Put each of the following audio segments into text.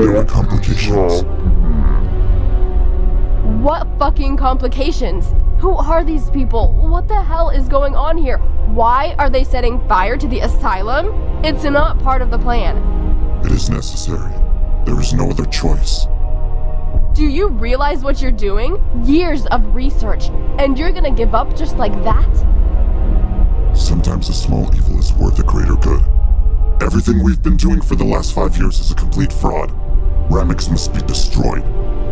There are complications. What fucking complications? Who are these people? What the hell is going on here? Why are they setting fire to the asylum? It's not part of the plan. It is necessary. There is no other choice. Do you realize what you're doing? Years of research, and you're gonna give up just like that? Sometimes a small evil is worth a greater good. Everything we've been doing for the last 5 years is a complete fraud. Rammex must be destroyed.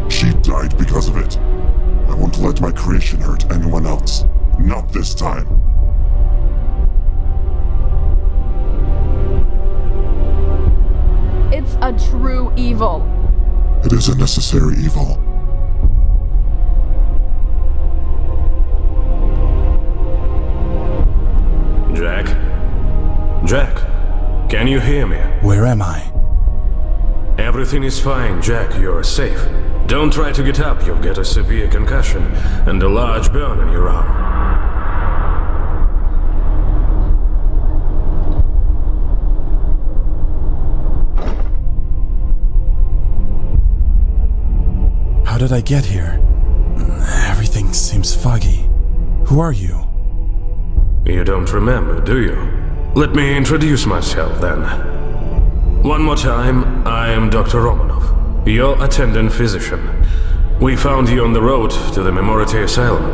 She died because of it. I won't let my creation hurt anyone else. Not this time. It's a true evil. It is a necessary evil. Jack? Jack, can you hear me? Where am I? Everything is fine, Jack. You're safe. Don't try to get up. You'll get a severe concussion and a large burn on your arm. How did I get here? Everything seems foggy. Who are you? You don't remember, do you? Let me introduce myself then. One more time, I am Dr. Romanov, your attendant physician. We found you on the road to the Memority Asylum.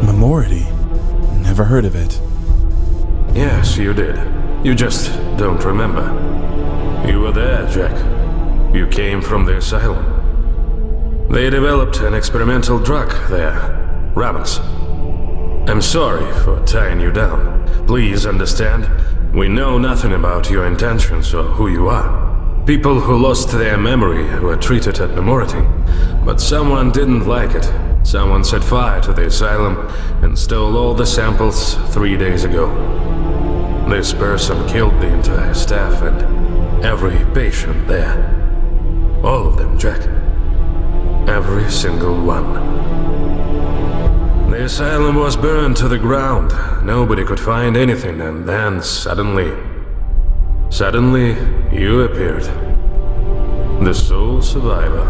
Memority? Never heard of it. Yes, you did. You just don't remember. You were there, Jack. You came from the asylum. They developed an experimental drug there, Rammex. I'm sorry for tying you down. Please understand, we know nothing about your intentions or who you are. People who lost their memory were treated at Memority, but someone didn't like it. Someone set fire to the asylum and stole all the samples 3 days ago. This person killed the entire staff and every patient there. All of them, Jack. Every single one. The asylum was burned to the ground. Nobody could find anything, and then suddenly, you appeared. The sole survivor.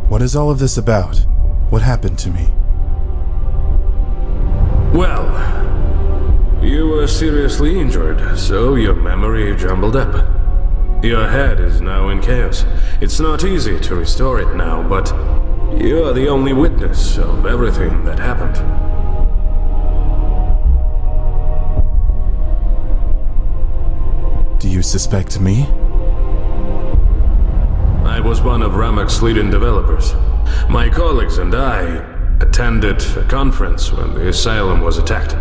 What is all of this about? What happened to me? Well, you were seriously injured, so your memory jumbled up. Your head is now in chaos. It's not easy to restore it now, but you are the only witness of everything that happened. Do you suspect me? I was one of Rammex's leading developers. My colleagues and I attended a conference when the asylum was attacked.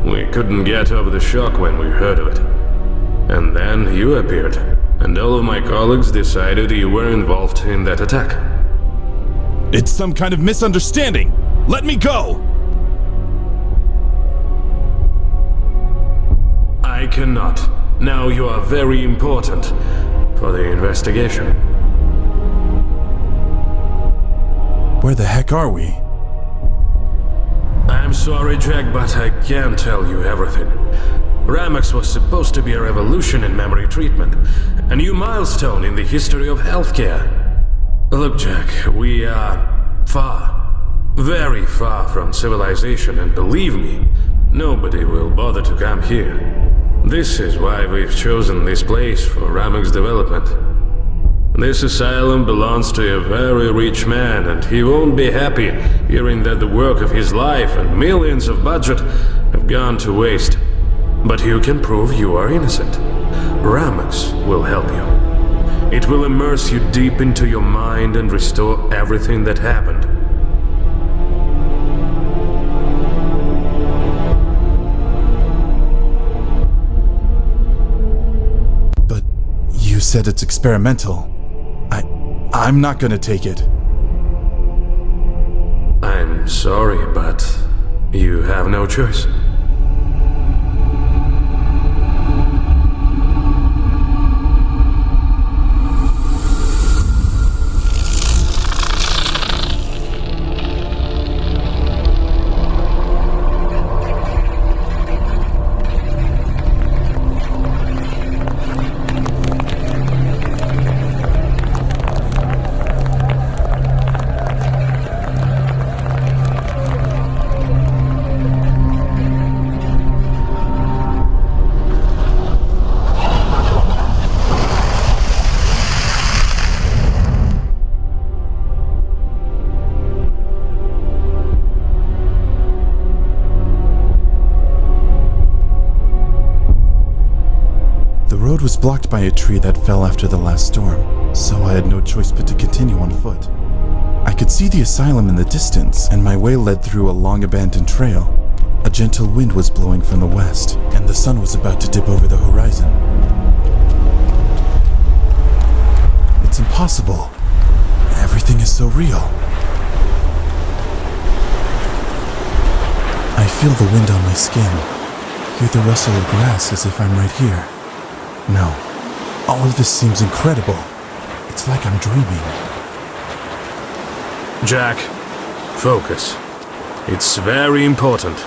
We couldn't get over the shock when we heard of it. And then you appeared, and all of my colleagues decided you were involved in that attack. It's some kind of misunderstanding! Let me go! I cannot. Now you are very important for the investigation. Where the heck are we? I'm sorry, Jack, but I can't tell you everything. Rammex was supposed to be a revolution in memory treatment, a new milestone in the history of healthcare. Look, Jack, we are far, very far from civilization, and believe me, nobody will bother to come here. This is why we've chosen this place for Rammex development. This asylum belongs to a very rich man, and he won't be happy hearing that the work of his life and millions of budget have gone to waste. But you can prove you are innocent. Rammex will help you. It will immerse you deep into your mind and restore everything that happened. But you said it's experimental. I'm not gonna take it. I'm sorry, but you have no choice. was blocked by a tree that fell after the last storm, so I had no choice but to continue on foot. I could see the asylum in the distance, and my way led through a long abandoned trail. A gentle wind was blowing from the west, and the sun was about to dip over the horizon. It's impossible. Everything is so real. I feel the wind on my skin, hear the rustle of grass as if I'm right here. No, all of this seems incredible. It's like I'm dreaming. Jack, focus. It's very important.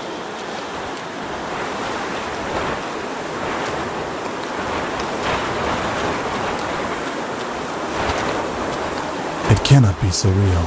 It cannot be so real.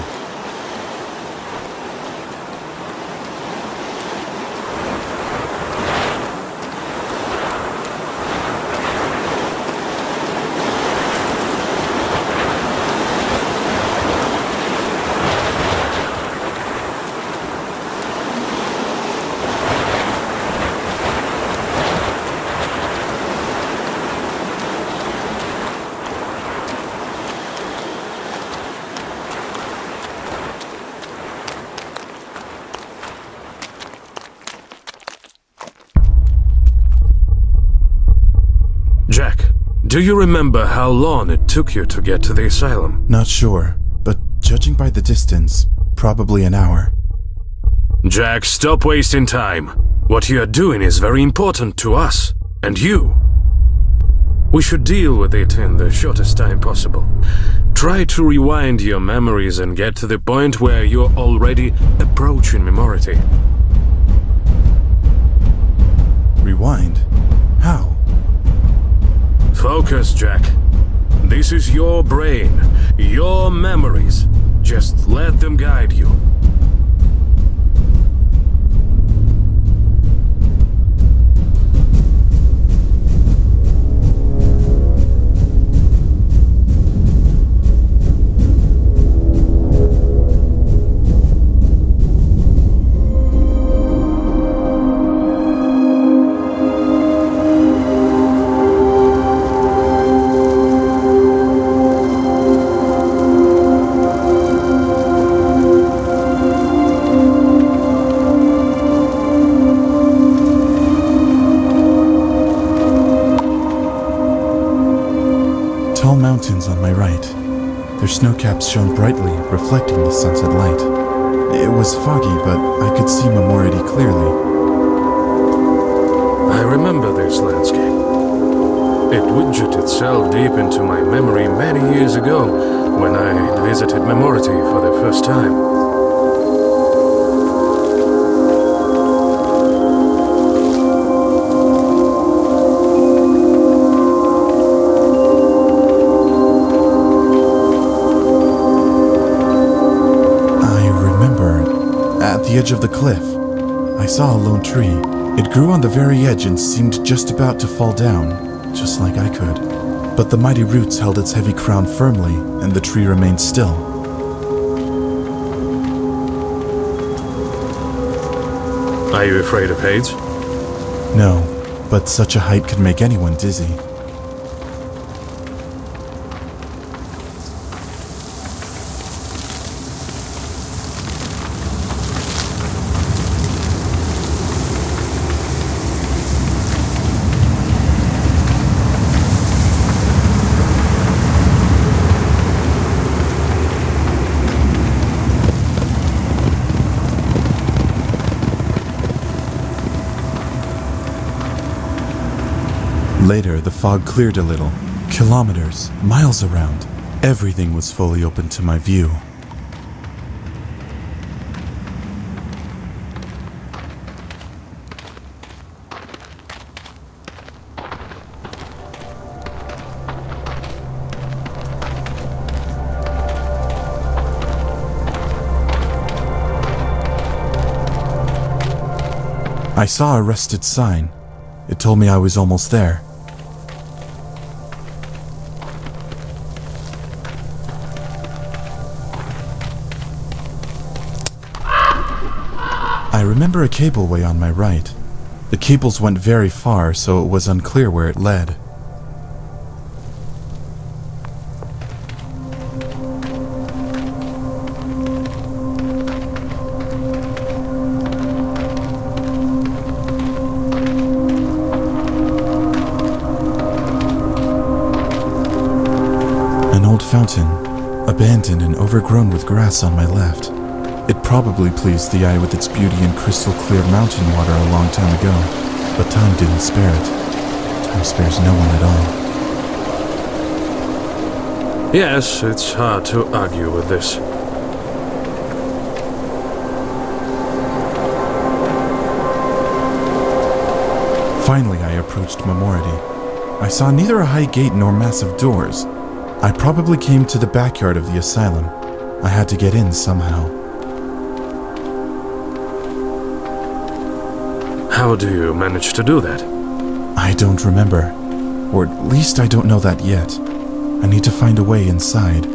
Jack, do you remember how long it took you to get to the asylum? Not sure, but judging by the distance, probably an hour. Jack, stop wasting time. What you are doing is very important to us, and you. We should deal with it in the shortest time possible. Try to rewind your memories and get to the point where you're already approaching memority. Rewind? How? Focus, Jack. This is your brain, your memories. Just let them guide you. Tall mountains on my right. Their snowcaps shone brightly, reflecting the sunset light. It was foggy, but I could see memority clearly. I remember this landscape. It widgeted itself deep into my memory many years ago when I visited Memority for the first time. At the edge of the cliff, I saw a lone tree. It grew on the very edge and seemed just about to fall down, just like I could. But the mighty roots held its heavy crown firmly, and the tree remained still. Are you afraid of heights? No, but such a height could make anyone dizzy. Later, the fog cleared a little. Kilometers, miles around. Everything was fully open to my view. I saw a rusted sign. It told me I was almost there. I remember a cableway on my right. The cables went very far, so it was unclear where it led. An old fountain, abandoned and overgrown with grass on my left. It probably pleased the eye with its beauty and crystal clear mountain water a long time ago, but time didn't spare it. Time spares no one at all. Yes, it's hard to argue with this. Finally, I approached Memority. I saw neither a high gate nor massive doors. I probably came to the backyard of the asylum. I had to get in somehow. How do you manage to do that? I don't remember. Or at least I don't know that yet. I need to find a way inside.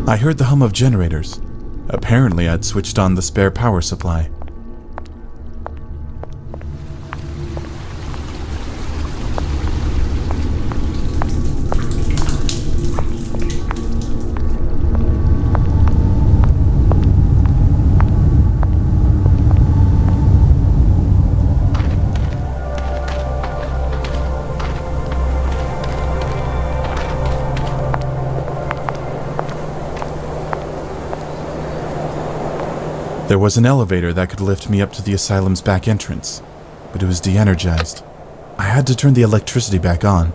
I heard the hum of generators. Apparently, I'd switched on the spare power supply. There was an elevator that could lift me up to the asylum's back entrance, but it was de-energized. I had to turn the electricity back on.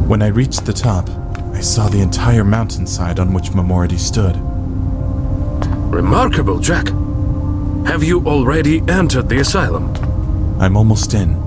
When I reached the top, I saw the entire mountainside on which Memority stood. Remarkable, Jack. Have you already entered the asylum? I'm almost in.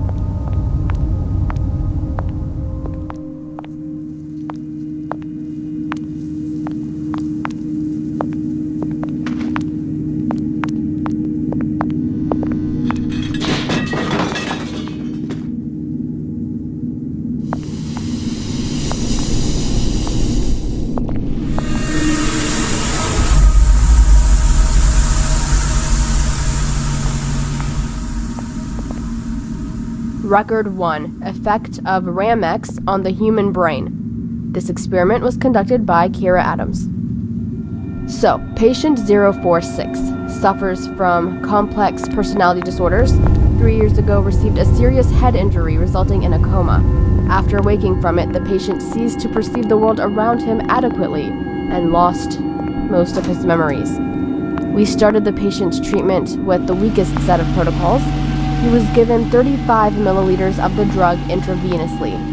Record 1. Effect of Rammex on the human brain. This experiment was conducted by Kira Adams. So, patient 046 suffers from complex personality disorders. 3 years ago received a serious head injury resulting in a coma. After waking from it, the patient ceased to perceive the world around him adequately and lost most of his memories. We started the patient's treatment with the weakest set of protocols. He was given 35 milliliters of the drug intravenously.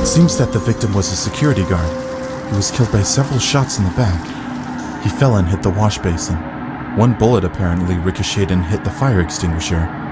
It seems that the victim was a security guard. He was killed by several shots in the back. He fell and hit the wash basin. One bullet apparently ricocheted and hit the fire extinguisher.